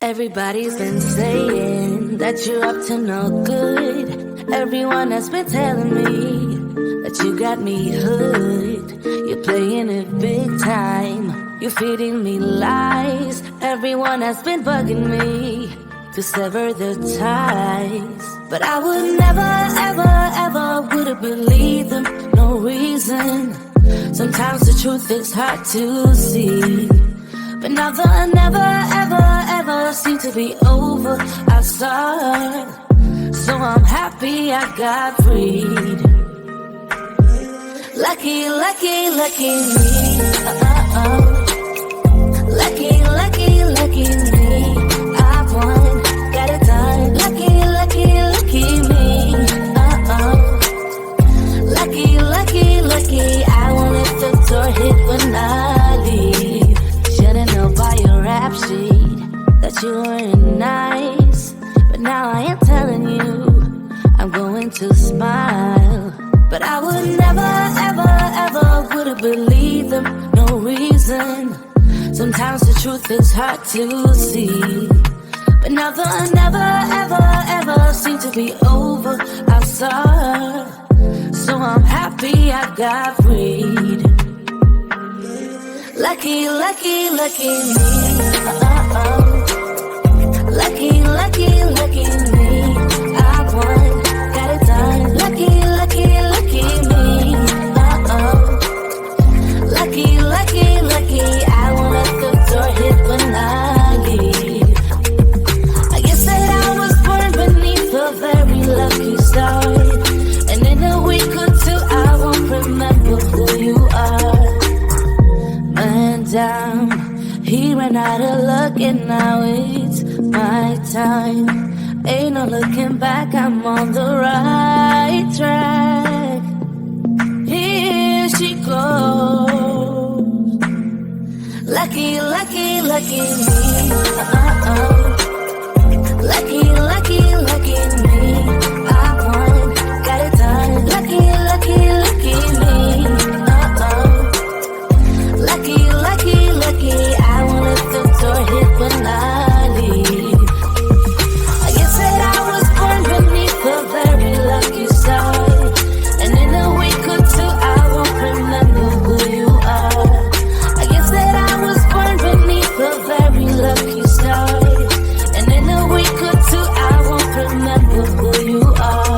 Everybody's been saying that you're up to no good. Everyone has been telling me that you got me hood. You're playing it big time. You're feeding me lies. Everyone has been bugging me to sever the ties. But I would never, ever, ever would have believed them. No reason. Sometimes the truth is hard to see. But now the never, ever, ever seem to be over. I saw, so I'm happy I got freed. Lucky, lucky, lucky me. Lucky, lucky, lucky me. I won, got it done. Lucky, lucky, lucky me. Lucky, lucky, lucky. I won't let the door hit when I leave. Should've known by your rap sheet that you weren't nice. But now I am telling you, I'm going to smile. But I would never, ever, ever would have believed them. No reason. Sometimes the truth is hard to see. But now the never, ever, ever seem to be over. I saw, so I'm happy I got freed. Lucky, lucky, lucky me. Lucky, lucky, lucky me. I won, got it done. Lucky, lucky, lucky me. Lucky, lucky, lucky. I won't let the door hit when I leave. I guess that I was born beneath a very lucky star. And in a week or two, I won't remember who you are. Man down, he ran out of luck and now it's my time. Ain't no looking back, I'm on the right track. Here she goes. Lucky, lucky, lucky me. Lucky, lucky, lucky me. I won, got it done. Lucky, lucky, lucky me. Lucky, lucky, lucky. I won't let the door hit when I leave. I guess that I was born beneath a very lucky star. And in a week or two, I won't remember who you are. I guess that I was born beneath a very lucky star. And in a week or two, I won't remember who you are.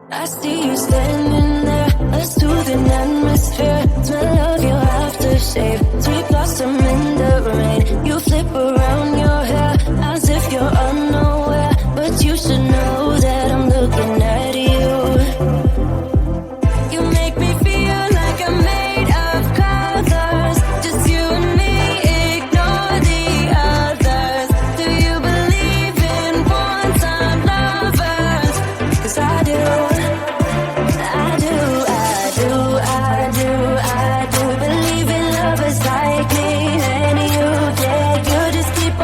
I see you standing there, a soothing atmosphere. Smell of your aftershave, sweet blossom in the rain. You flip around your hair as if you're unaware, but you should know that I'm looking at you. You make me feel like I'm made of colors. Just you and me, ignore the others. Do you believe in one-time lovers? 'Cause I do. I do believe in lovers like me and you. Yeah, you just keep